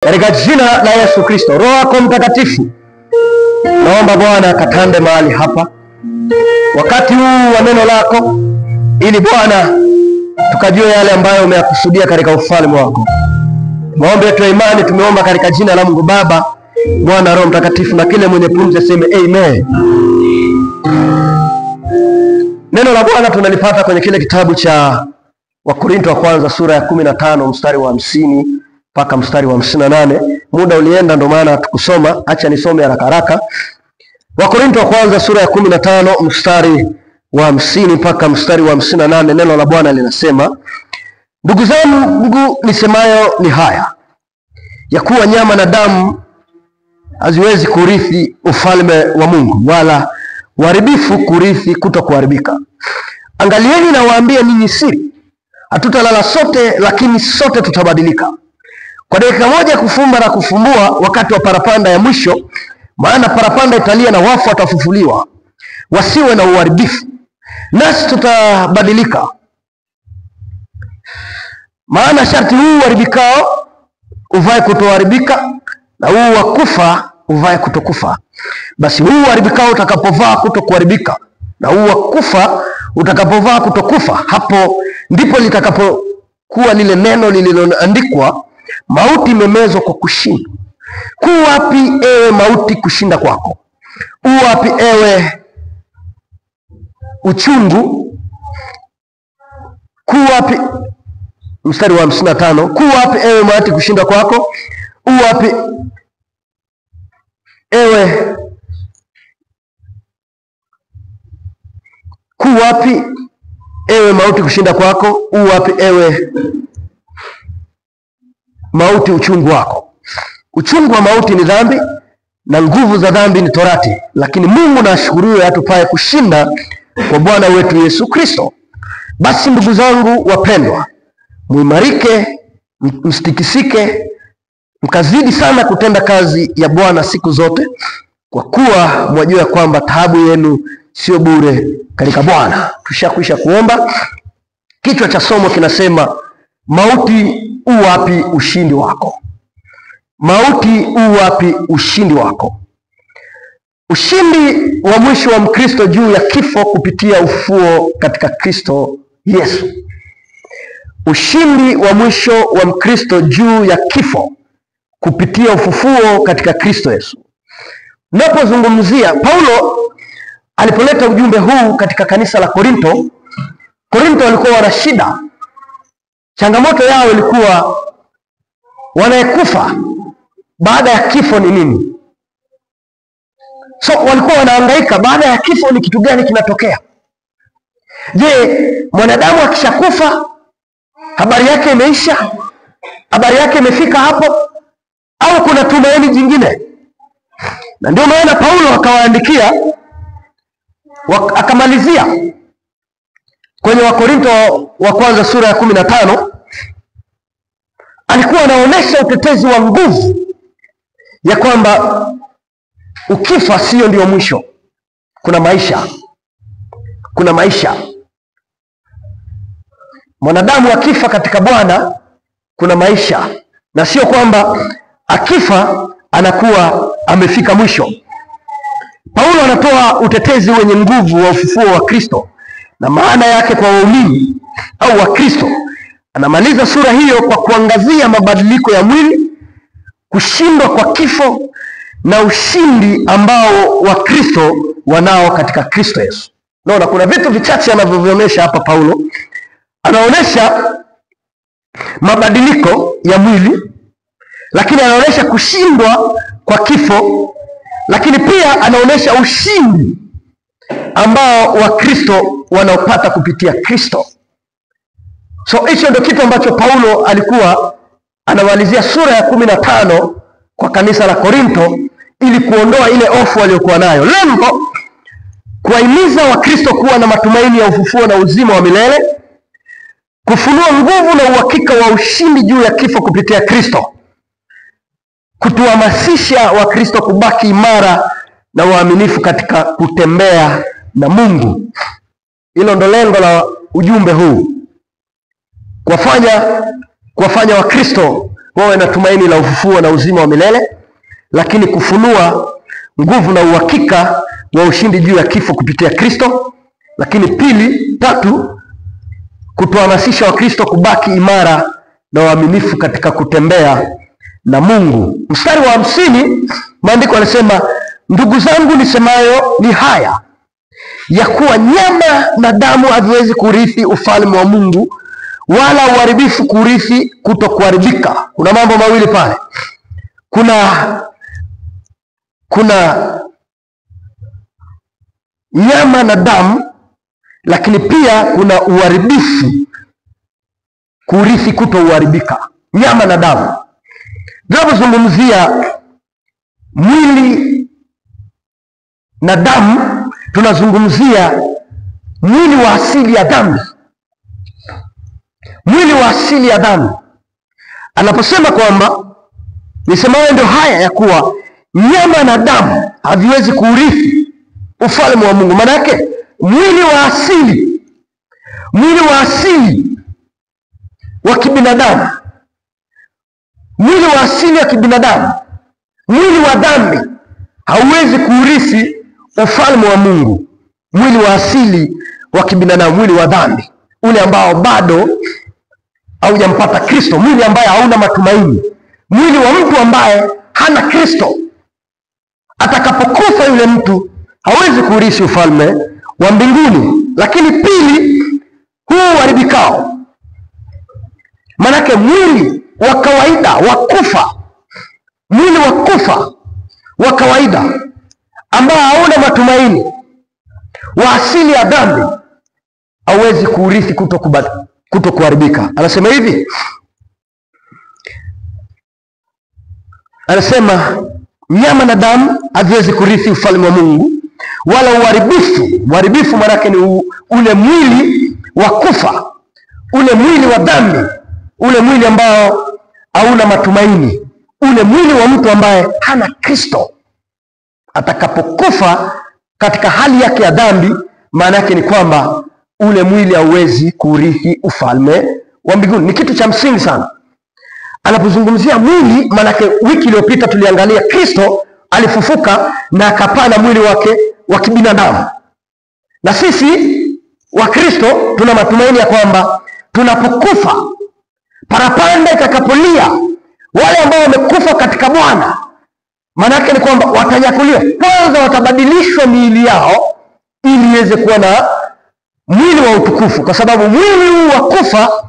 Katika jina la Yesu Kristo, Roho yako Mtakatifu, naomba Bwana katande mahali hapa wakati huu wa neno lako, ili Bwana tukajue yale ambayo umeyakusudia katika ufalme wako. Maombi yetu ya imani tumeomba katika jina la Mungu Baba, Mwana, Roho Mtakatifu, na kile mwenye pumzi aseme amen. Neno la Bwana tunalipata kwenye kile kitabu cha Wakorintho wa kwanza sura ya 15 mstari wa 50 mpaka mstari wa 58. Muda ulienda ndio maana tukusoma, acha nisome haraka haraka. Wakorintho wa kwanza sura ya 15 mstari wa 50 mpaka mstari wa 58. Neno la Bwana linasema, ndugu zangu, nisemayo ni haya, ya kuwa nyama na damu haziwezi kurithi ufalme wa Mungu, wala uharibifu kurithi kutokuharibika. Angalieni, na waambie ninyi siri, hatutalala sote, lakini sote tutabadilika, kwa dakika moja, kufumba na kufumbua, wakati wa parapanda ya mwisho. Maana parapanda italia na wafu watafufuliwa, wasiwe na uharibifu, nasi tutabadilika. Maana sharti huu uharibikao uvae kutoharibika, na huu wa kufa uvae kutokufa. Basi huu uharibikao utakapovaa kutokuharibika, na huu wa kufa utakapovaa kutokufa, hapo ndipo litakapokuwa lile neno lililoandikwa, mauti imemezwa kwa kushinda. Ku wapi ewe mauti kushinda kwako? U wapi ewe uchungu? Ku wapi, mstari wa 55, ku wapi ewe mauti kushinda kwako? U wapi ewe, ku wapi ewe mauti kushinda kwako? U wapi ewe mauti uchungu wako? Uchungu wa mauti ni dhambi, na nguvu za dhambi ni torati, lakini Mungu na ashukuriwe atupaye kushinda kwa Bwana wetu Yesu Kristo. Basi ndugu zangu wapendwa, muimarike, msitikisike, mkazidi sana kutenda kazi ya Bwana siku zote, kwa kuwa mwajua kwamba taabu yenu sio bure katika Bwana. Tushakwisha kuomba. Kichwa cha somo kinasema, mauti u wapi ushindi wako? Mauti u wapi ushindi wako? Ushindi wa mwisho wa Mkristo juu ya kifo kupitia ufufuo katika Kristo Yesu. Ushindi wa mwisho wa Mkristo juu ya kifo kupitia ufufuo katika Kristo Yesu. Napozungumzia, Paulo alipoleta ujumbe huu katika kanisa la Korintho walikuwa wana shida. Changamoto yao ilikuwa wanayekufa baada ya kifo ni nini? So walikuwa wanahangaika, baada ya kifo ni kitu gani kinatokea? Je, mwanadamu akishakufa habari yake imeisha? Habari yake imefika hapo? Au kuna tumaini jingine? Na ndio maana Paulo akawaandikia, akamalizia kwenye Wakorintho wa kwanza sura ya 15, alikuwa anaonesha utetezi wa nguvu ya kwamba ukifa sio ndio mwisho. Kuna maisha. Kuna maisha. Mwanadamu akifa katika Bwana kuna maisha, na sio kwamba akifa anakuwa amefika mwisho. Paulo anatoa utetezi wenye nguvu wa ufufuo wa Kristo na maana yake kwa waumini au wa Kristo. Anamaliza sura hiyo kwa kuangazia mabadiliko ya mwili, kushindwa kwa kifo, na ushindi ambao wa Kristo wanao katika Kristo Yesu. Naona kuna vitu vichache anavyovionyesha hapa Paulo. Anaonyesha mabadiliko ya mwili, lakini anaonyesha kushindwa kwa kifo, lakini pia anaonyesha ushindi ambao wa Kristo wanaopata kupitia Kristo. So hicho ndio kitu ambacho Paulo alikuwa anamalizia sura ya 15 kwa kanisa la Korintho, ili kuondoa ile hofu waliokuwa nayo. Lengo kuwahimiza Wakristo kuwa na matumaini ya ufufuo na uzima wa milele, kufunua nguvu na uhakika wa ushindi juu ya kifo kupitia Kristo, kutuhamasisha Wakristo kubaki imara na waaminifu katika kutembea na Mungu. Hilo ndo lengo la ujumbe huu, kuwafanya Wakristo wawe na tumaini la ufufuo na uzima wa milele, lakini kufunua nguvu na uhakika wa ushindi juu ya kifo kupitia Kristo. Lakini pili, tatu, kutuhamasisha Wakristo kubaki imara na waaminifu katika kutembea na Mungu. Mstari wa 50, maandiko yanasema, ndugu zangu nisemayo ni haya, ya kuwa nyama na damu haviwezi kurithi ufalme wa Mungu, wala uharibifu kurithi kutokuharibika. Kuna mambo mawili pale. Kuna nyama na damu, lakini pia kuna uharibifu kurithi kutokuharibika. Nyama na damu. Tunapozungumzia mwili na damu, tunazungumzia mwili wa asili ya dhambi. Mwili wa asili ya dhambi. Anaposema kwamba nisemayo ndio haya, ya kuwa nyama na damu haviwezi kurithi ufalme wa Mungu. Maana yake mwili wa asili wa kibinadamu, mwili wa asili ya kibinadamu, mwili wa dhambi hauwezi kurithi ufalme wa Mungu. Mwili wa asili wa kibinadamu, mwili wa dhambi, ule ambao bado haujampata Kristo, mwili ambaye hauna matumaini, mwili wa mtu ambaye hana Kristo. Atakapokufa yule mtu hawezi kurithi ufalme wa mbinguni. Lakini pili, huu uharibikao, manake mwili wa kawaida wa kufa, mwili wa kufa wa kawaida ambao hauna matumaini, wa asili ya dhambi, hawezi kurithi kutokuharibika. Anasema hivi, anasema nyama na damu haviwezi kurithi ufalme wa Mungu, wala uharibifu. Uharibifu maana ni ule mwili wa kufa, ule mwili wa dhambi, ule mwili ambao hauna matumaini, ule mwili wa mtu ambaye hana Kristo. Atakapokufa katika hali yake ya dhambi, maana yake ni kwamba ule mwili hauwezi kurithi ufalme wa mbinguni. Ni kitu cha msingi sana anapozungumzia mwili. Maanake wiki iliyopita tuliangalia Kristo alifufuka na akapana mwili wake wa kibinadamu, na sisi wa Kristo tuna matumaini ya kwamba tunapokufa, parapanda itakapolia, wale ambao wamekufa katika Bwana, maanake ni kwamba watanyakuliwa kwanza, watabadilishwa miili yao ili iweze kuwa na mwili wa utukufu, kwa sababu mwili huu wa kufa,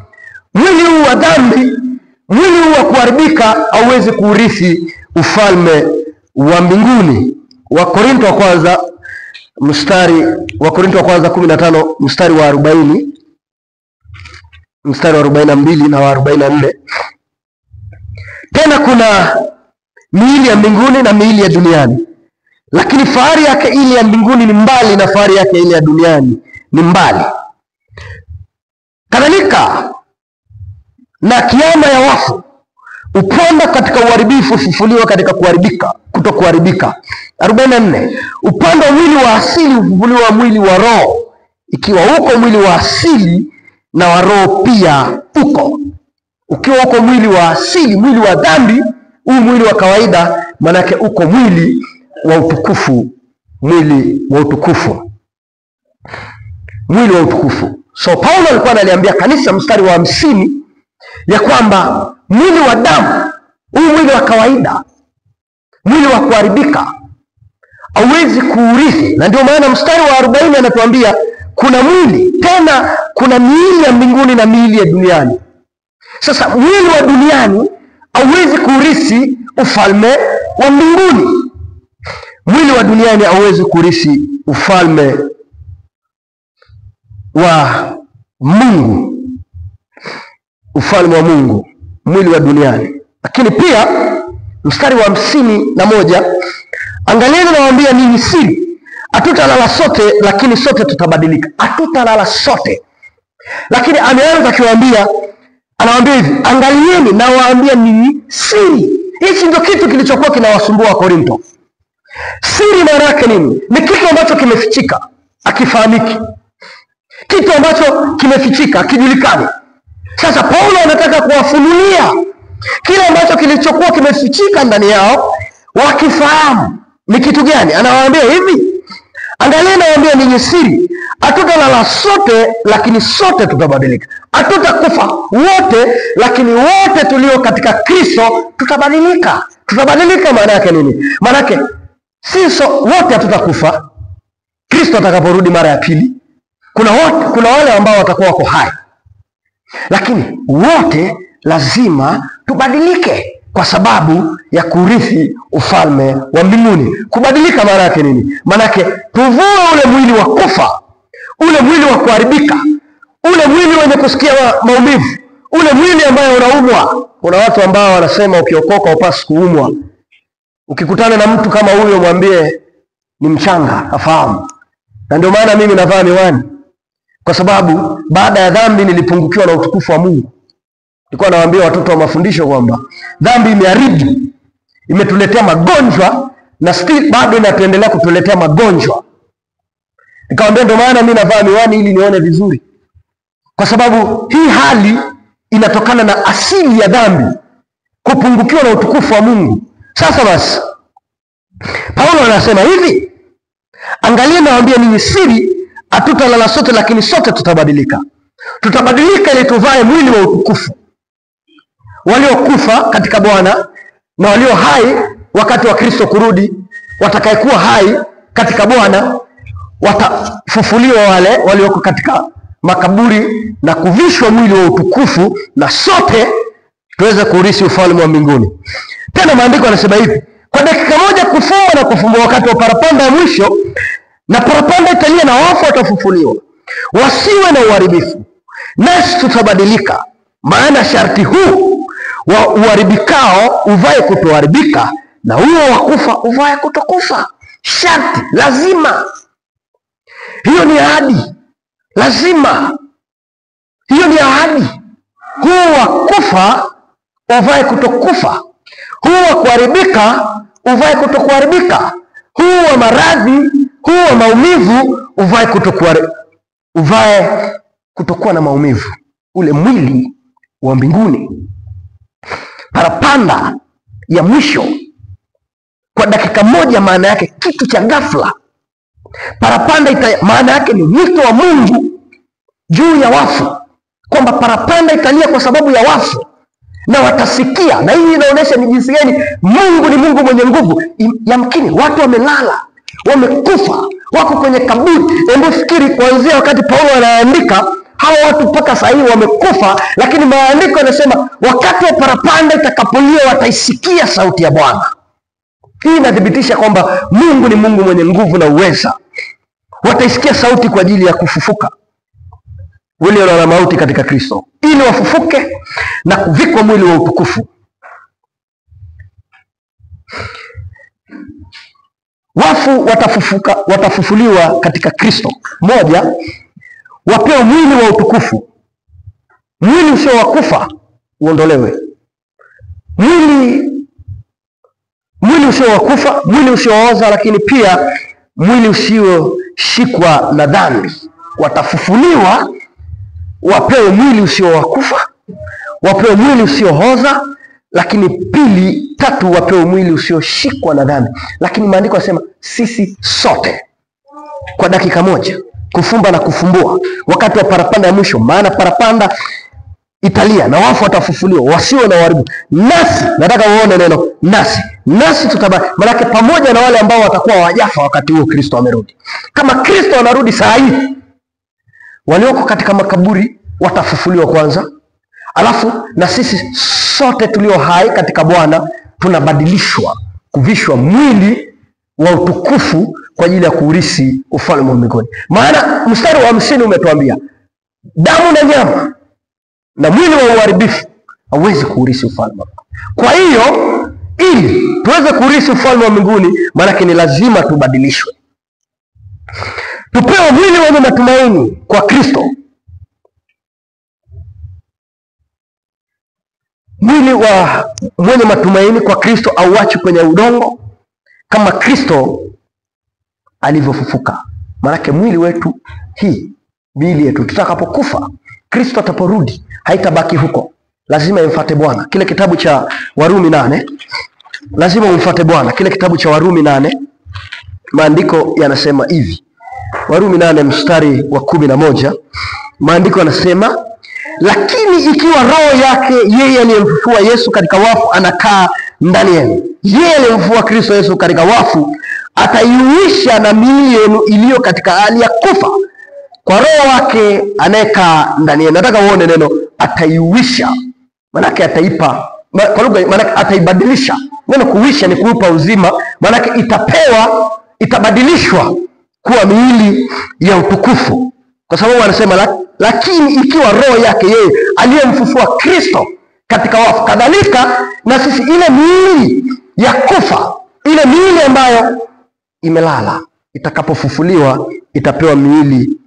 mwili huu wa dhambi, mwili huu wa kuharibika hauwezi kurithi ufalme wa mbinguni. Wakorintho wa kwanza 15 mstari wa 40, mstari wa 42 na wa 44. Tena kuna miili ya mbinguni na miili ya duniani, lakini fahari yake ile ya mbinguni ni mbali na fahari yake ile ya duniani ni mbali. Kadhalika na kiama ya wafu, uponda katika uharibifu, ufufuliwa katika kutokuharibika. 44. Upande wa mwili wa asili, ufufuliwa mwili wa roho, ikiwa huko mwili wa asili na wa roho pia uko. Ukiwa huko mwili wa asili, mwili wa dhambi, huu mwili wa kawaida, manake uko mwili wa utukufu, mwili wa utukufu, mwili wa utukufu. So Paulo alikuwa analiambia kanisa mstari wa 50 ya kwamba mwili wa damu, huu mwili wa kawaida, mwili wa kuharibika, hauwezi kuurithi. Na ndio maana mstari wa 40 anatuambia kuna mwili, tena kuna miili ya mbinguni na miili ya duniani. Sasa mwili wa duniani hauwezi kuurithi ufalme wa mbinguni. Mwili wa duniani hauwezi kurithi ufalme wa Mungu, ufalme wa Mungu, mwili wa duniani. Lakini pia mstari wa 51, angalieni nawaambia ninyi siri, hatutalala sote, lakini sote tutabadilika. Hatutalala sote, lakini ameanza akiwaambia, anawaambia hivi, angalieni nawaambia ninyi siri. Hichi ndio kitu kilichokuwa kinawasumbua wa Korintho. Siri maana yake nini? Ni kitu ambacho kimefichika, akifahamiki, kitu ambacho kimefichika, kijulikani. Sasa Paulo anataka kuwafunulia Kile ambacho kilichokuwa kimefichika ndani yao wakifahamu. Ni kitu gani? Anawaambia hivi, angalia, nawaambia ninyi siri, hatutalala sote, lakini sote tutabadilika. Hatutakufa wote, lakini wote tulio katika Kristo tutabadilika. Tutabadilika maana yake nini? Maana yake sisi wote hatutakufa Kristo atakaporudi mara ya pili. Kuna wale ambao watakuwa wako hai, lakini wote lazima tubadilike kwa sababu ya kurithi ufalme wa mbinguni. Kubadilika maana yake nini? Maana yake tuvue ule mwili wa kufa, ule mwili wa kuharibika, ule mwili wenye kusikia maumivu, ule mwili ambao unaumwa. Kuna watu ambao wanasema ukiokoka upasi kuumwa. Ukikutana na mtu kama huyo, mwambie ni mchanga, afahamu. Na ndio maana mimi navaa miwani, kwa sababu baada ya dhambi nilipungukiwa na utukufu wa Mungu. Nilikuwa nawaambia watoto wa mafundisho kwamba dhambi imeharibu, imetuletea magonjwa, na still bado inatuendelea kutuletea magonjwa. Nikamwambia ndio maana mimi navaa miwani ili nione vizuri, kwa sababu hii hali inatokana na asili ya dhambi, kupungukiwa na utukufu wa Mungu. Sasa basi, Paulo anasema hivi, angalia, nawaambia ninyi siri, hatutalala sote, lakini sote tutabadilika. Tutabadilika ili tuvae mwili wa utukufu. Waliokufa katika Bwana na walio hai wakati wa Kristo kurudi, watakayekuwa hai katika Bwana watafufuliwa, wale walioko katika makaburi na kuvishwa mwili wa utukufu, na sote tuweze kurithi ufalme wa mbinguni. Tena maandiko yanasema hivi, kwa dakika moja kufumba na kufumbua wakati wa parapanda ya mwisho, na parapanda italia na wafu watafufuliwa, wasiwe na uharibifu, nasi tutabadilika. Maana sharti huu wa uharibikao uvae kutoharibika, na huo wa kufa uvae kutokufa. Sharti, lazima. Hiyo ni ahadi, lazima. Hiyo ni ahadi. Huo wa kufa uvae kutokufa, huo wa kuharibika uvae kutokuharibika, huo wa maradhi, huo wa maumivu uvae kutokuwa na maumivu, ule mwili wa mbinguni. Parapanda ya mwisho kwa dakika moja, maana yake kitu cha ghafla. Parapanda maana yake ni mwito wa Mungu juu ya wafu, kwamba parapanda italia kwa sababu ya wafu na watasikia. Na hii inaonyesha ni jinsi gani Mungu ni Mungu mwenye nguvu. Yamkini watu wamelala, wamekufa, wako kwenye kaburi. Hebu fikiri, kuanzia wakati Paulo anaandika, hawa watu mpaka sasa hivi wamekufa, lakini maandiko yanasema wakati wa parapanda itakapolia wataisikia sauti ya Bwana. Hii inathibitisha kwamba Mungu ni Mungu mwenye nguvu na uweza. Wataisikia sauti kwa ajili ya kufufuka wale walio mauti katika Kristo, ili wafufuke na kuvikwa mwili wa utukufu. Wafu watafufuliwa katika Kristo. Moja, wapewe mwili wa utukufu. Mwili usio wa kufa uondolewe. Mwili usio wa kufa, mwili usiooza, lakini pia mwili usioshikwa na dhambi. Watafufuliwa, wapewe mwili usio wa kufa, wapewe mwili usiooza, lakini tatu, wapewe mwili usioshikwa na dhambi. Lakini maandiko yanasema sisi sote kwa dakika moja, kufumba na kufumbua, wakati wa parapanda ya mwisho. Maana parapanda italia na wafu watafufuliwa, wasiwe na uharibu. Nasi, nataka uone neno nasi tutabaki. Maana pamoja na wale ambao watakuwa wajafa wakati huo Kristo amerudi. Kama Kristo anarudi saa hii, walioko katika makaburi watafufuliwa kwanza, alafu na sisi sote tulio hai katika Bwana tunabadilishwa, kuvishwa mwili wa utukufu kwa ajili ya kuurithi ufalme wa mbinguni. Maana mstari wa 50 umetuambia damu na nyama na mwili wa uharibifu hauwezi kuurithi ufalme. Kwa hiyo ili tuweze kuurithi ufalme wa mbinguni, maana ni lazima tubadilishwe, tupewe mwili wenye matumaini kwa Kristo. Mwili wa mwenye matumaini kwa Kristo auachi kwenye udongo kama Kristo alivyofufuka. Maana mwili wetu, hii miili yetu tutakapokufa, Kristo ataporudi haitabaki huko, lazima imfuate Bwana. Kile kitabu cha Warumi 8, lazima umfuate Bwana. Kile kitabu cha Warumi 8, maandiko yanasema hivi. Warumi 8 mstari wa 11, maandiko yanasema, lakini ikiwa roho yake yeye aliyemfufua Yesu katika wafu anakaa ndani yenu, yeye aliyemfufua Kristo Yesu katika wafu ataiuisha na miili yenu iliyo katika hali ya kufa kwa roho wake anayekaa ndani yenu. Nataka uone neno ataiuisha. Manake ataipa, kwa lugha manake ataibadilisha. Neno kuisha ni kuupa uzima, manake itapewa, itabadilishwa kuwa miili ya utukufu. Kwa sababu anasema lakini ikiwa roho yake yeye aliyemfufua Kristo katika wafu, kadhalika na sisi ile miili ya kufa, ile miili ambayo imelala, itakapofufuliwa itapewa miili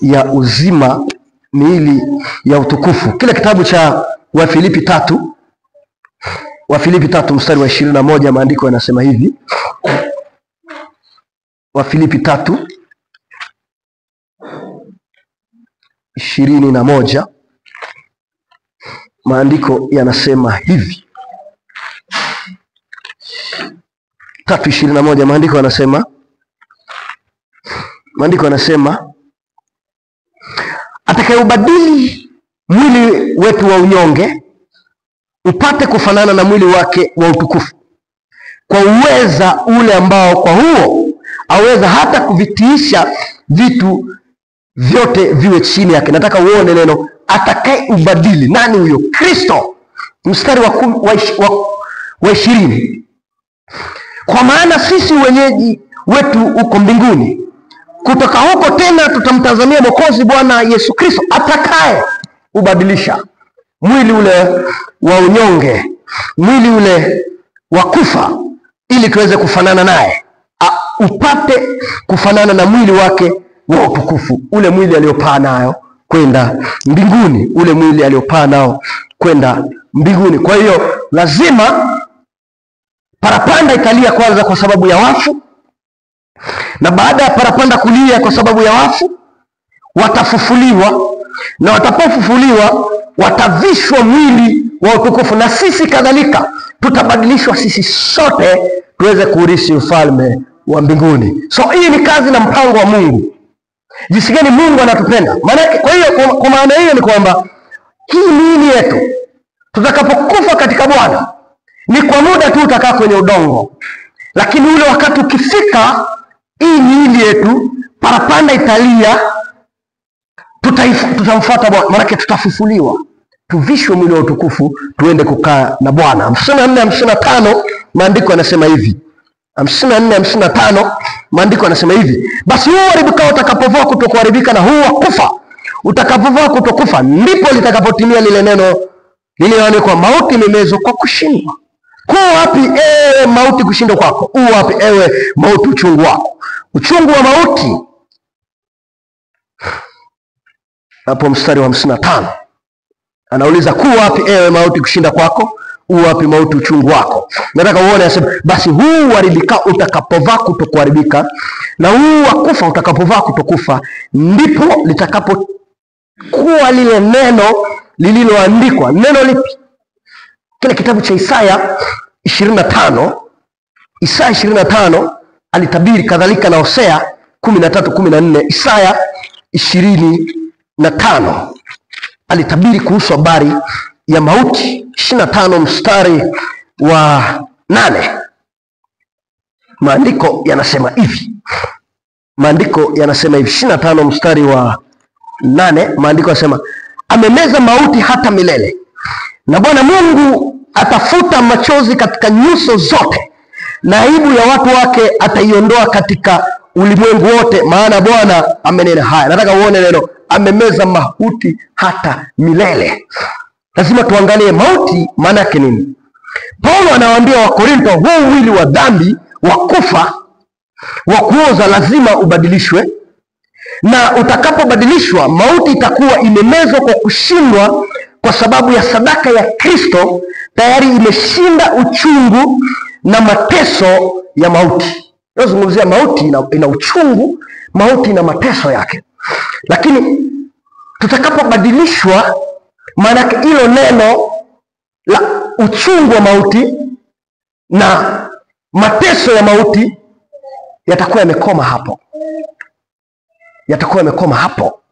ya uzima, miili ya utukufu. Kile kitabu cha Wafilipi 3, Wafilipi 3 mstari wa 21, maandiko yanasema hivi. Wafilipi 3:21, maandiko yanasema hivi. 3:21, maandiko yanasema atakayeubadili mwili wetu wa unyonge upate kufanana na mwili wake wa utukufu, kwa uweza ule ambao kwa huo aweza hata kuvitiisha vitu vyote viwe chini yake. Nataka uone neno atakayeubadili. Nani huyo? Kristo. Mstari wa 20, kwa maana sisi wenyeji wetu uko mbinguni, kutoka huko tena tutamtazamia Mwokozi Bwana Yesu Kristo atakaye ubadilisha mwili ule wa unyonge, mwili ule wa kufa, ili tuweze kufanana naye, upate kufanana na mwili wake wa utukufu, ule mwili aliopaa nayo kwenda mbinguni, ule mwili aliopaa nao kwenda mbinguni. Kwa hiyo lazima parapanda italia kwanza kwa sababu ya wafu, na baada ya parapanda kulia kwa sababu ya wafu, watafufuliwa, na watapofufuliwa watavishwa mwili wa utukufu, na sisi kadhalika tutabadilishwa sisi sote tuweze kuurithi ufalme wa mbinguni. So hii ni kazi na mpango wa Mungu. Jinsi gani Mungu anatupenda. Kwa hiyo kwa maana hiyo ni kwamba hii miili yetu tutakapokufa katika Bwana ni kwa muda tu utakaa kwenye udongo, lakini ule wakati ukifika, hii miili yetu parapanda italia, tutamfuata Bwana, maana tutafufuliwa, tuvishwe mwili wa utukufu, tuende kukaa na Bwana. 54:55 maandiko yanasema hivi. 54:55 maandiko yanasema hivi, basi huu uharibikao utakapovaa kutokuharibika, na huu wa kufa utakapovaa kutokufa, ndipo litakapotimia lile neno lililoandikwa, mauti imemezwa kwa kushindwa. Kwa wapi ewe mauti kushindwa kwako? U wapi ewe mauti uchungu wako? Uchungu wa mauti. Hapo mstari wa 55 anauliza, ku wapi ewe mauti kushinda kwako? U wapi mauti uchungu wako? Nataka uone, anasema basi huu uharibika utakapovaa kutokuharibika, na huu wa kufa utakapovaa kutokufa, ndipo litakapokuwa lile neno lililoandikwa. Neno lipi? Kile kitabu cha Isaya 25. Isaya 25 alitabiri kadhalika, na Hosea 13:14. Isaya 25 alitabiri kuhusu habari ya mauti. 25 mstari wa 8, maandiko yanasema hivi. 25 mstari wa 8, maandiko yanasema, amemeza mauti hata milele, na Bwana Mungu atafuta machozi katika nyuso zote, na aibu ya watu wake ataiondoa katika ulimwengu wote, maana Bwana amenena haya. Nataka uone neno amemeza mauti hata milele. Lazima tuangalie mauti maana yake nini. Paulo anawaambia Wakorintho, huu mwili wa dhambi, wa kufa, wa kuoza lazima ubadilishwe, na utakapobadilishwa, mauti itakuwa imemezwa kwa kushindwa, kwa sababu ya sadaka ya Kristo tayari imeshinda uchungu na mateso ya mauti. Tunazungumzia mauti ina uchungu, mauti ina mateso yake. Lakini tutakapobadilishwa, maana hilo neno la uchungu wa mauti na mateso ya mauti yatakuwa yamekoma hapo, yatakuwa yamekoma hapo.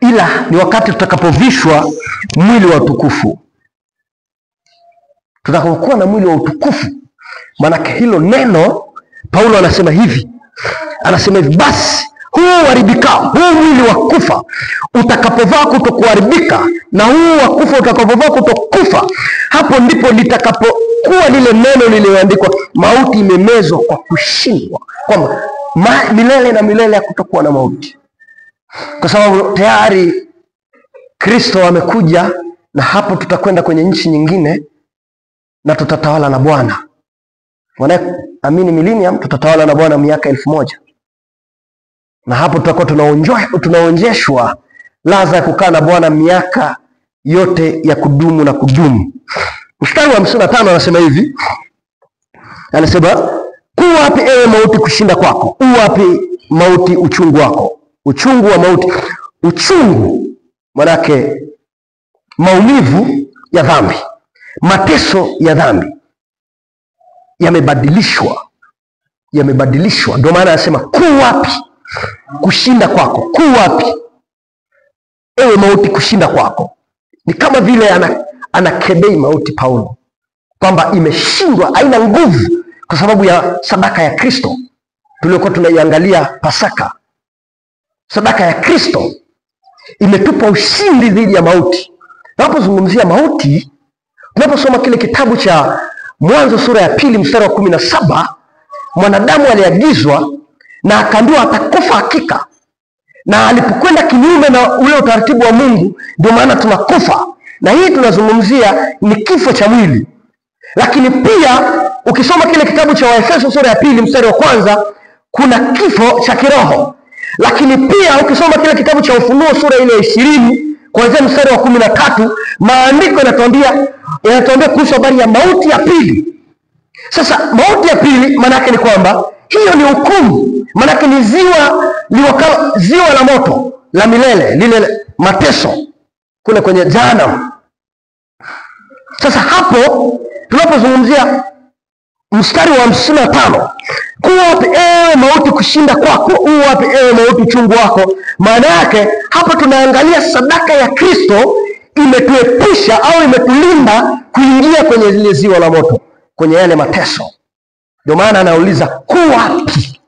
Ila ni wakati tutakapovishwa mwili wa utukufu. Tutakapokuwa na mwili wa utukufu, maana hilo neno Paulo anasema hivi, basi huu haribikao, huu mwili wa kufa utakapovaa kutokuharibika, na huu wa kufa utakapovaa kutokufa, hapo ndipo litakapokuwa lile neno lililoandikwa, mauti imemezwa kwa kushindwa, kwamba milele na milele hakutokuwa na mauti, kwa sababu tayari Kristo amekuja, na hapo tutakwenda kwenye nchi nyingine na tutatawala na Bwana. Amini millennium, tutatawala na Bwana miaka 1000, na hapo tutakuwa tunaonjeshwa ladha ya kukaa na Bwana miaka yote ya kudumu na kudumu. Mstari wa 55 anasema hivi, ku wapi ewe mauti kushinda kwako? U wapi mauti uchungu wako? Uchungu wa mauti. Uchungu manake maumivu ya dhambi, mateso ya dhambi yamebadilishwa. Ndio maana anasema ku wapi kushinda kwako? Ku wapi ewe mauti kushinda kwako? Ni kama vile anakebei mauti Paulo, kwamba imeshindwa, haina nguvu, kwa sababu ya sadaka ya Kristo tuliokuwa tunaiangalia Pasaka. Sadaka ya Kristo imetupa ushindi dhidi ya mauti. Tunapozungumzia mauti, tunaposoma kile kitabu cha Mwanzo sura ya 2 mstari wa 17, mwanadamu aliagizwa na akaambiwa atakufa hakika, na alipokwenda kinyume na ule utaratibu wa Mungu, ndio maana tunakufa. Na hii tunazungumzia ni kifo cha mwili. Lakini pia ukisoma kile kitabu cha Waefeso sura ya 2 mstari wa 1, kuna kifo cha kiroho. Lakini pia ukisoma kile kitabu cha Ufunuo sura ile 20 kuanzia mstari wa 13, maandiko yanatuambia kuhusu habari ya mauti ya pili. Sasa mauti ya pili maana yake ni kwamba hiyo ni hukumu, maana yake ni ziwa la moto la milele, lile mateso kule kwenye jahanamu. Sasa hapo tunapozungumzia mstari wa 55, ku wapi ewe mauti kushinda kwako? U wapi ewe mauti uchungu wako? Maana yake hapa tunaangalia sadaka ya Kristo imetuepusha au imetulinda kuingia kwenye lile ziwa la moto, kwenye yale mateso. Ndio maana anauliza ku wapi?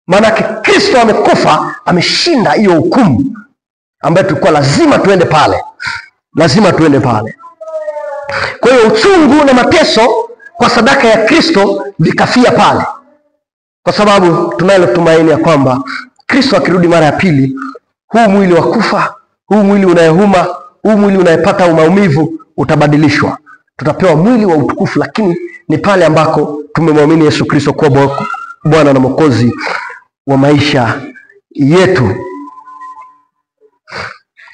Maana yake Kristo amekufa, ameshinda hiyo hukumu ambayo tulikuwa lazima tuende pale. Kwa hiyo uchungu na mateso kwa sadaka ya Kristo vikafia pale, kwa sababu tunalo tumaini ya kwamba Kristo akirudi mara ya pili, huu mwili wa kufa, huu mwili unayehuma, huu mwili unayepata maumivu utabadilishwa. Tutapewa mwili wa utukufu, lakini ni pale ambako tumemwamini Yesu Kristo kuwa Bwana na Mwokozi wa maisha yetu.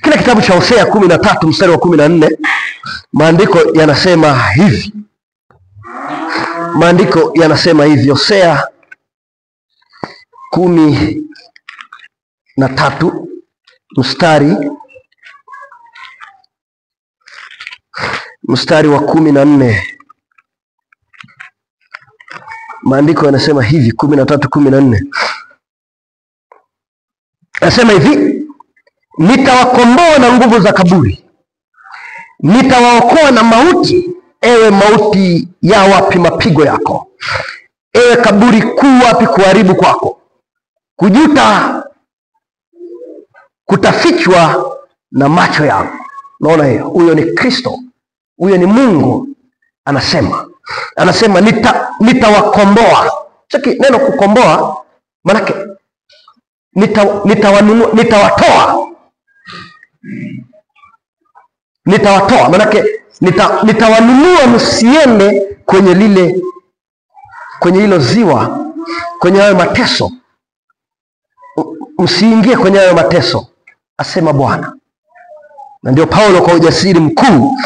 Kile kitabu cha Hosea 13 mstari wa 14, maandiko yanasema hivi. Hosea 13 mstari wa 14. Maandiko yanasema hivi, 13:14. Anasema hivi, nitawakomboa na nguvu za kaburi, nitawaokoa na mauti. Ewe mauti, ya wapi mapigo yako? Ewe kaburi, kuu wapi kuharibu kwako? Kujuta kutafichwa na macho yangu. Naona hiyo, huyo ni Kristo, huyo ni Mungu anasema nitawakomboa. Cheki neno kukomboa, manake nitawatoa, manake nitawanunua msiende kwenye hilo ziwa, kwenye hayo mateso. Msiingie kwenye hayo mateso, asema Bwana. Na ndio Paulo kwa ujasiri mkuu,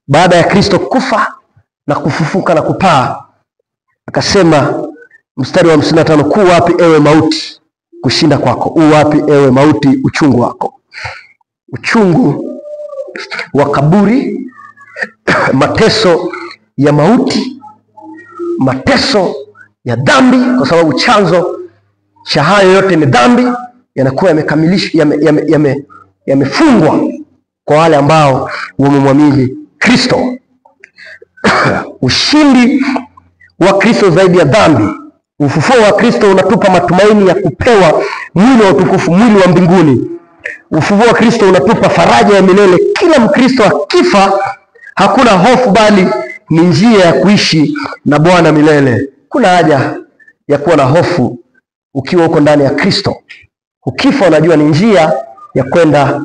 baada ya Kristo kufa na kufufuka na kupaa, akasema mstari wa 55, ku wapi ewe mauti kushinda kwako? U wapi ewe mauti uchungu wako? uchungu wa kaburi, mateso ya mauti, mateso ya dhambi, kwa sababu chanzo cha hayo yote ni dhambi, yanakuwa yamekamilishwa, yamefungwa kwa wale ambao wamemwamini Kristo. Ushindi wa Kristo zaidi ya dhambi. Ufufuo wa Kristo unatupa matumaini ya kupewa mwili wa utukufu, mwili wa mbinguni. Ufufuo wa Kristo unatupa faraja ya milele. Kila Mkristo akifa hakuna hofu, bali ni njia ya kuishi na Bwana milele. Kuna haja ya kuwa na hofu ukiwa uko ndani ya Kristo. Ukifa unajua ni njia ya kwenda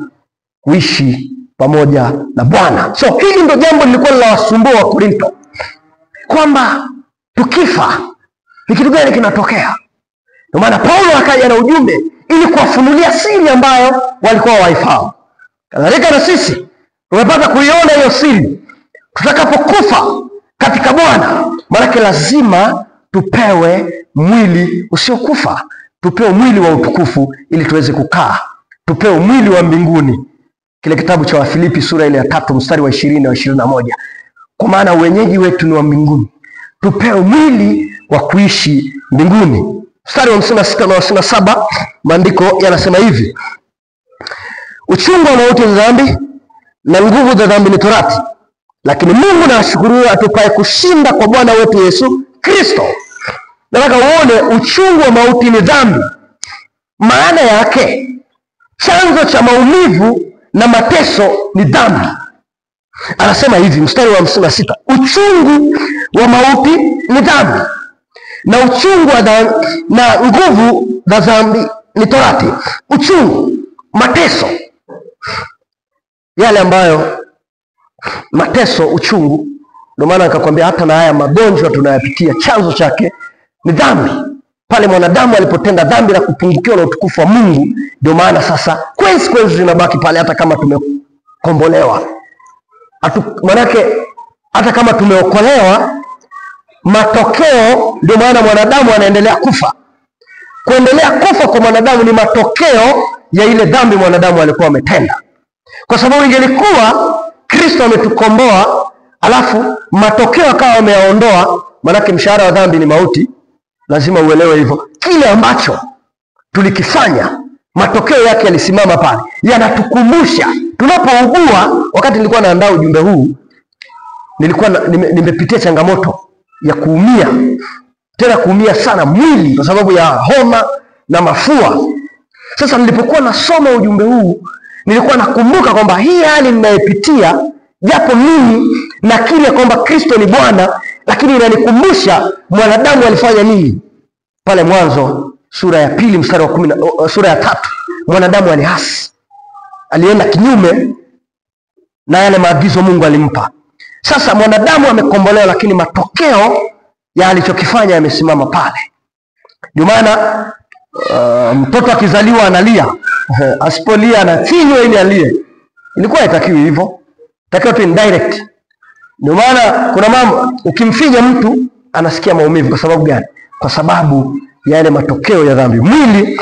kuishi pamoja na Bwana. So hili ndio jambo lilikuwa linawasumbua wa Korinto, kwamba tukifa ni kitu gani kinatokea. Ndio maana Paulo akaja na ujumbe ili kuwafunulia siri ambayo walikuwa hawaifahamu. Kadhalika na sisi tumepata kuiona hiyo siri. Tutakapokufa katika Bwana, maana lazima tupewe mwili usiokufa, tupewe mwili wa utukufu ili tuweze kukaa, tupewe mwili wa mbinguni. Kile kitabu cha Wafilipi sura ile ya 3 mstari wa 20 na 21. Kwa maana wenyeji wetu ni wa mbinguni, tupewe mwili wa kuishi mbinguni. Mstari wa 56 na 57 maandiko yanasema hivi: uchungu wa mauti ni dhambi, na nguvu za dhambi ni torati, lakini Mungu na ashukuriwe atupaye kushinda kwa Bwana wetu Yesu Kristo. Nataka uone uchungu wa mauti ni dhambi. Maana yake chanzo cha maumivu na mateso ni dhambi. Anasema hivi mstari wa 56, uchungu wa mauti ni dhambi, na uchungu na nguvu za dhambi ni torati. Uchungu, mateso, yale ambayo mateso, uchungu. Ndio maana akakwambia hata na haya magonjwa tunayapitia chanzo chake ni dhambi. Pale mwanadamu alipotenda dhambi na kupungukiwa na utukufu wa Mungu, ndio maana sasa kwezi zinabaki pale hata kama tumekombolewa. Manake hata kama tumeokolewa, matokeo, ndio maana mwanadamu anaendelea kufa. Kuendelea kufa kwa mwanadamu ni matokeo ya ile dhambi mwanadamu alikuwa ametenda. Kwa sababu ingelikuwa Kristo ametukomboa alafu matokeo akawa ameyaondoa, manake mshahara wa dhambi ni mauti. Lazima uelewe hivyo. Kile ambacho tulikifanya, matokeo yake yalisimama pale, yanatukumbusha tunapougua. Wakati nilikuwa naandaa ujumbe huu, nilikuwa nimepitia changamoto ya kuumia, tena kuumia sana mwili kwa sababu ya homa na mafua. Sasa nilipokuwa nasoma ujumbe huu, nilikuwa nakumbuka kwamba hii hali ninayopitia, japo mimi nakiri kwamba Kristo ni Bwana, lakini inanikumbusha mwanadamu alifanya nini. Pale Mwanzo sura ya 2 mstari wa 10, sura ya 3, mwanadamu aliasi, alienda kinyume na yale maagizo Mungu alimpa. Sasa mwanadamu amekombolewa, lakini matokeo ya alichokifanya yamesimama pale. Ndio maana mtoto akizaliwa analia, asipolia anafinywa ili alie. Ilikuwa haitakiwi hivyo, takiwa tu indirect. Ndio maana kuna mama ukimfinya mtu anasikia maumivu. Kwa sababu gani? Kwa sababu ya yale matokeo ya dhambi. Mwili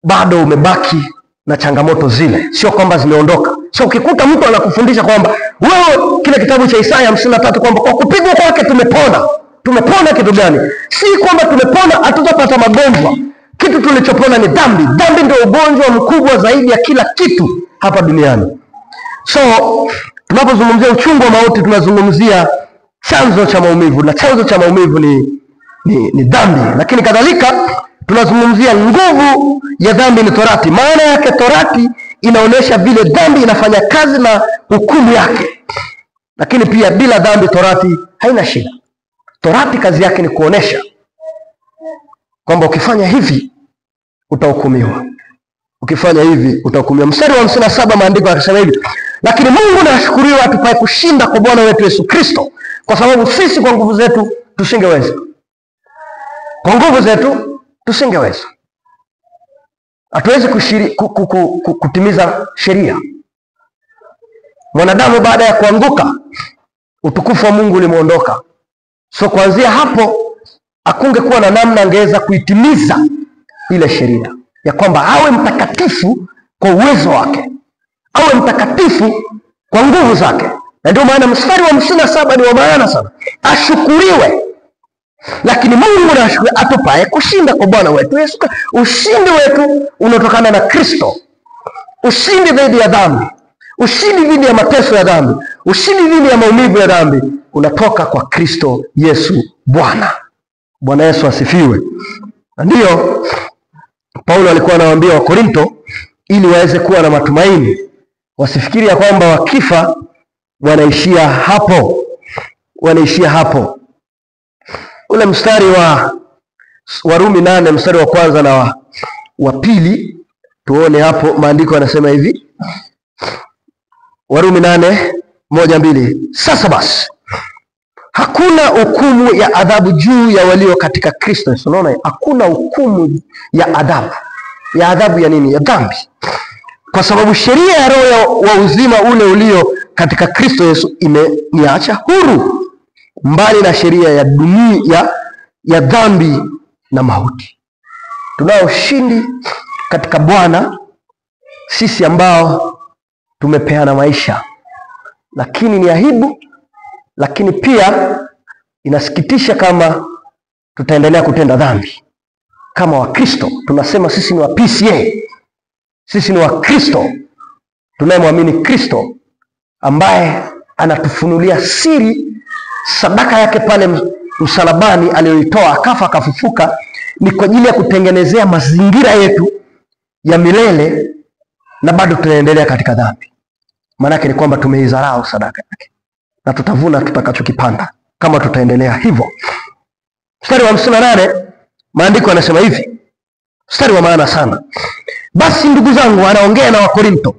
bado umebaki na changamoto zile, sio kwamba zimeondoka. So ukikuta mtu anakufundisha kwamba wewe, kile kitabu cha Isaya 53 kwamba kwa kupigwa kwake tumepona. Tumepona kitu gani? Si kwamba tumepona hatujapata magonjwa. Kitu tulichopona ni dhambi. Dhambi ndio ugonjwa mkubwa zaidi ya kila kitu hapa duniani. So tunapozungumzia uchungu wa mauti, tunazungumzia chanzo cha maumivu, na chanzo cha maumivu ni dhambi. Lakini kadhalika tunazungumzia nguvu ya dhambi ni torati. Maana yake torati inaonyesha vile dhambi inafanya kazi na hukumu yake. Lakini pia bila dhambi torati haina shida. Torati kazi yake ni kuonesha kwamba ukifanya hivi utahukumiwa, ukifanya hivi utahukumiwa. Mstari wa 57 maandiko yanasema hivi: lakini Mungu na ashukuriwe atupaye kushinda kwa Bwana wetu Yesu Kristo, kwa sababu sisi kwa nguvu zetu tusingeweza. Kwa nguvu zetu tusingeweza. Hatuwezi kutimiza sheria. Mwanadamu baada ya kuanguka, utukufu wa Mungu ulimuondoka. So kuanzia hapo hakungekuwa na namna angeweza kuitimiza ile sheria ya kwamba awe mtakatifu kwa uwezo wake, awe mtakatifu kwa nguvu zake. Na ndio maana mstari wa 57 ni wa maana sana. Ashukuriwe. Lakini Mungu na ashukuriwe atupaye kushinda kwa Bwana wetu Yesu. Ushindi wetu unatokana na Kristo. Ushindi dhidi ya dhambi, ushindi dhidi ya mateso ya dhambi, ushindi dhidi ya maumivu ya dhambi unatoka kwa Kristo Yesu Bwana. Bwana Yesu asifiwe. Na ndiyo Paulo alikuwa anawaambia Wakorinto ili waweze kuwa na matumaini. Wasifikiri ya kwamba wakifa wanaishia hapo. Wanaishia hapo. Ule mstari wa Warumi 8 mstari wa kwanza na wa pili, tuone hapo maandiko yanasema hivi. Warumi 8:1-2. Sasa basi hakuna hukumu ya adhabu juu ya walio katika Kristo Yesu. Unaona, hakuna hukumu ya adhabu. Ya adhabu ya nini? Ya dhambi. Kwa sababu sheria ya roho wa uzima ule ulio katika Kristo Yesu imeniacha huru mbali na sheria ya dunia ya dhambi na mauti. Tunao ushindi katika Bwana sisi ambao tumepeana maisha. Lakini ni aibu, lakini pia inasikitisha kama tutaendelea kutenda dhambi. Kama Wakristo tunasema sisi ni wa PCA. Sisi ni wa Kristo tunayemwamini Kristo ambaye anatufunulia siri. Sadaka yake pale msalabani aliyoitoa akafa akafufuka ni kwa ajili ya kutengenezea mazingira yetu ya milele, na bado tunaendelea katika dhambi. Maana yake ni kwamba tumeidharau sadaka yake na tutavuna tutakachokipanda kama tutaendelea hivyo. Mstari wa 58 maandiko yanasema hivi. Mstari wa maana sana. Basi ndugu zangu, anaongea na Wakorinto.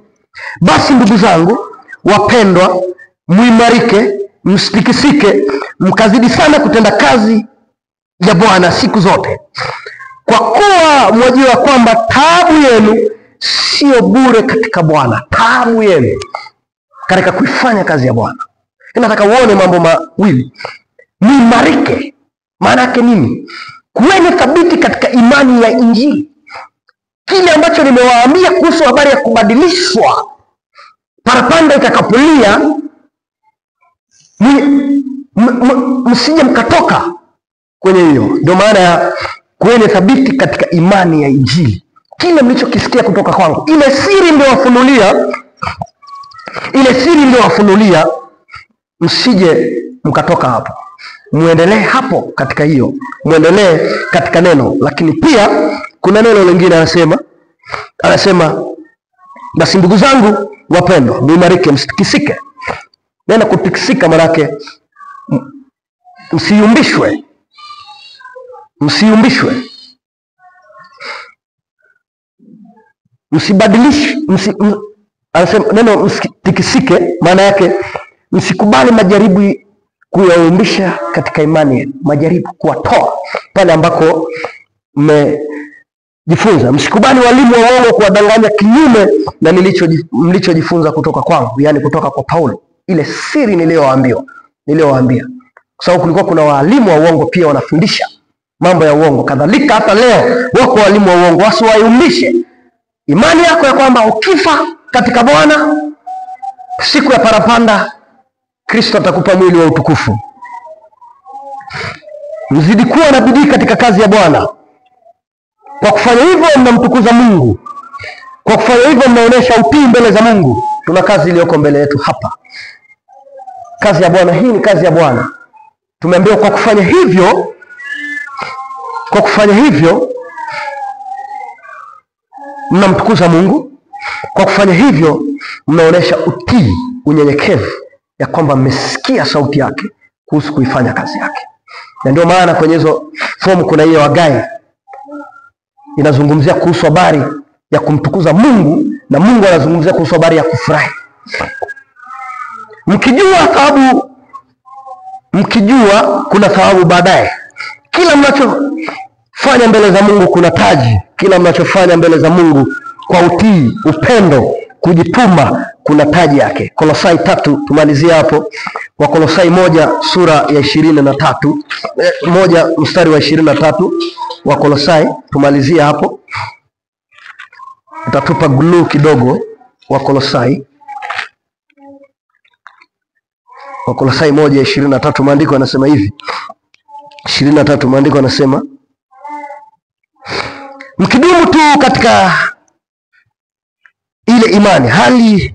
Basi ndugu zangu wapendwa, muimarike, msitikisike, mkazidi sana kutenda kazi ya Bwana siku zote, kwa kuwa mwajua kwamba taabu yenu sio bure katika Bwana. Taabu yenu katika kuifanya kazi ya Bwana. Nataka uone mambo mawili. Muimarike maana yake nini? Kuweni thabiti katika imani ya Injili. Kile ambacho nimewaambia kuhusu habari ya kubadilishwa parapanda itakapolia, msije mkatoka kwenye hiyo. Ndio maana ya kuweni thabiti katika imani ya Injili. Kile mlichokisikia kutoka kwangu, ile siri ndio wafunulia, msije mkatoka hapo. Muendelee hapo katika hiyo, muendelee katika neno. Lakini pia kuna neno lingine anasema basi ndugu zangu wapendwa, muimarike, msitikisike. Neno kutikisika maana yake msiyumbishwe. Msibadilishe, anasema neno msitikisike maana yake msikubali majaribu kuyaumbisha katika imani yenu. Majaribu kuwatoa pale ambako mmejifunza. Msikubali walimu wa uongo kuwadanganya kinyume na mlichojifunza kutoka kwangu, yani kutoka kwa Paulo. Ile siri niliyowaambia. Kwa sababu kulikuwa kuna walimu wa uongo pia wanafundisha mambo ya uongo. Kadhalika hata leo wako walimu wa uongo. Wasiwayumbishe imani yako ya kwamba ukifa katika Bwana siku ya parapanda Kristo atakupa mwili wa utukufu. Mzidi kuwa na bidii katika kazi ya Bwana. Kwa kufanya hivyo mnamtukuza Mungu. Kwa kufanya hivyo mnaonesha utii mbele za Mungu. Tuna kazi iliyoko mbele yetu hapa. Kazi ya Bwana, hii ni kazi ya Bwana. Tumeambiwa kwa kufanya hivyo mnamtukuza Mungu. Kwa kufanya hivyo mnaonesha utii, unyenyekevu, ya kwamba mmesikia sauti yake kuhusu kuifanya kazi yake. Na ndio maana kwenye hizo fomu kuna hiyo Hagai inazungumzia kuhusu habari ya kumtukuza Mungu, na Mungu anazungumzia kuhusu habari ya kufurahi. Mkijua kuna thawabu baadaye. Kila mnachofanya mbele za Mungu kuna taji. Kila mnachofanya mbele za Mungu kwa utii, upendo, kujituma, kuna taji yake. Kolosai 3, tumalizie hapo. Wakolosai 1 sura ya 23, 1 mstari wa 23. Wakolosai tumalizie hapo. utatupa glue kidogo. Wakolosai 1:23 maandiko yanasema hivi. 23 maandiko yanasema, mkidumu tu katika ile imani, hali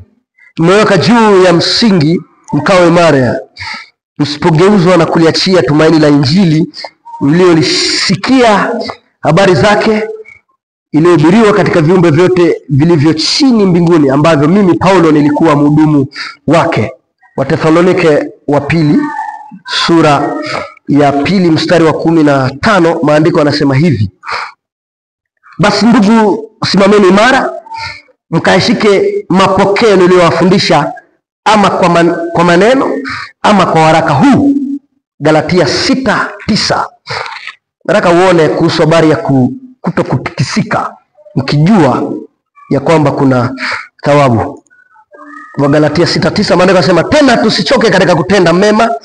mmeweka juu ya msingi, mkawe imara, msipogeuzwa na kuliachia tumaini la Injili mliolisikia habari zake, iliyohubiriwa katika viumbe vyote vilivyo chini mbinguni, ambavyo mimi Paulo nilikuwa mhudumu wake. Wathesalonike wa pili sura ya 2 mstari wa 15 maandiko yanasema hivi: basi ndugu, simameni imara, mkaishike mapokeo niliyowafundisha, ama kwa maneno ama kwa waraka huu. Galatia 6:9. Nataka uone kuhusu habari ya kutokutikisika, mkijua ya kwamba kuna thawabu. Galatia 6:9 maandiko yanasema, tena tusichoke katika kutenda mema,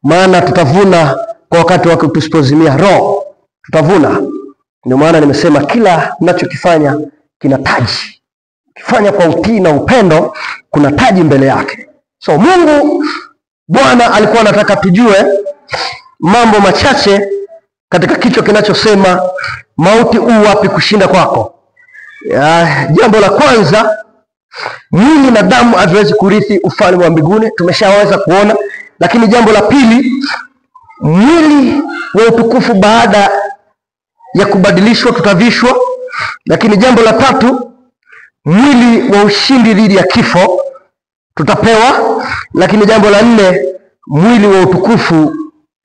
maana tutavuna kwa wakati wake tusipozimia roho. Tutavuna. Ndio maana nimesema kila unachokifanya kina taji. Ukifanya kwa utii na upendo, kuna taji mbele yake. So Mungu Bwana alikuwa anataka tujue mambo machache katika kichwa kinachosema mauti wapi kushinda kwako. Jambo la kwanza, mwili na damu haviwezi kurithi ufalme wa mbinguni, tumeshaweza kuona. Lakini jambo la pili, mwili wa utukufu baada ya kubadilishwa tutavishwa. Lakini jambo la tatu, mwili wa ushindi dhidi ya kifo tutapewa. Lakini jambo la 4, mwili wa utukufu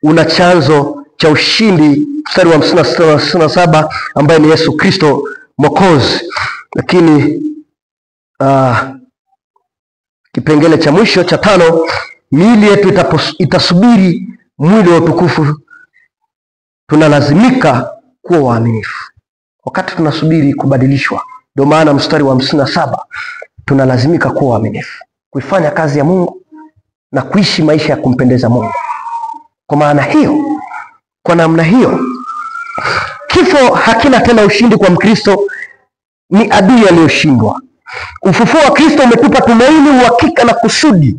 una chanzo cha ushindi, mstari wa 57 ambaye ni Yesu Kristo Mwokozi. Lakini kipengele cha mwisho cha 5, miili yetu itasubiri mwili wa utukufu. Tunalazimika kuwa waaminifu wakati tunasubiri kubadilishwa. Ndio maana mstari wa 57 tunalazimika kuwa waaminifu, kuifanya kazi ya Mungu na kuishi maisha ya kumpendeza Mungu. Kwa maana hiyo, kwa namna hiyo, kifo hakina tena ushindi kwa Mkristo, ni adui aliyoshindwa. Ufufuo wa Kristo umetupa tumaini, uhakika na kusudi.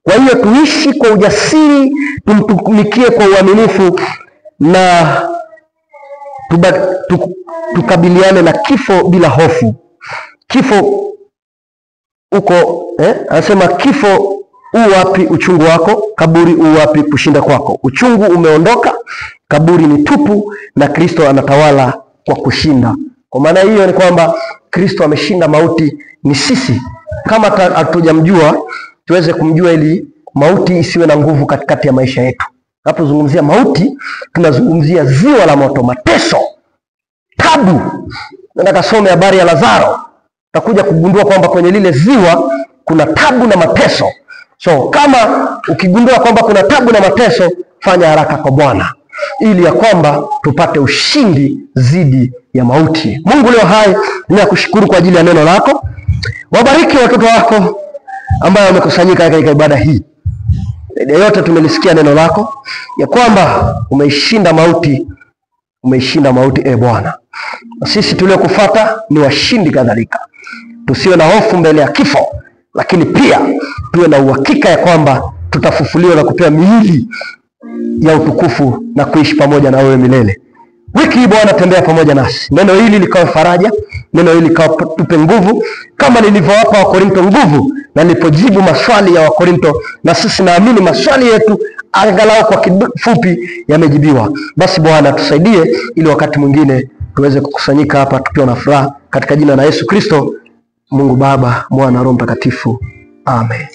Kwa hiyo tuishi kwa ujasiri, tumtumikie kwa uaminifu na tukabiliane na kifo bila hofu. Kifo uko anasema, kifo wapi uchungu wako, kaburi wapi kushinda kwako. Uchungu umeondoka, kaburi ni tupu, na Kristo anatawala kwa kushinda. Kwa maana hiyo ni kwamba Kristo ameshinda mauti. Ni sisi kama hatujamjua tuweze kumjua, ili mauti isiwe na nguvu katikati ya maisha yetu. Tunapozungumzia mauti, tunazungumzia ziwa la moto, mateso, tabu. Nenda kasome habari ya Lazaro, utakuja kugundua kwamba kwenye lile ziwa kuna tabu na mateso. So kama ukigundua kwamba kuna tabu na mateso, fanya haraka kwa Bwana ili ya kwamba tupate ushindi dhidi ya mauti. Mungu leo hai, ninakushukuru kwa ajili ya neno lako. Wabariki watoto wako ambao wamekusanyika katika ibada hii. Yote tumelisikia neno lako ya kwamba umeishinda mauti, umeishinda mauti Bwana. Na sisi tuliokufuata ni washindi kadhalika. Tusiwe na hofu mbele ya kifo, lakini pia tuwe na uhakika ya kwamba tutafufuliwa na kupewa miili ya utukufu na kuishi pamoja na wewe milele. Wiki hii Bwana, tembea pamoja nasi. Neno hili likawa faraja, neno hili likawa tupe nguvu, kama nilivyowapa Wakorinto nguvu na nilipojibu maswali ya Wakorinto. Na sisi naamini maswali yetu angalau kwa kifupi yamejibiwa. Basi Bwana, tusaidie ili wakati mwingine tuweze kukusanyika hapa tukiwa na furaha, katika jina la Yesu Kristo, Mungu Baba, Mwana na Roho Mtakatifu. Amen.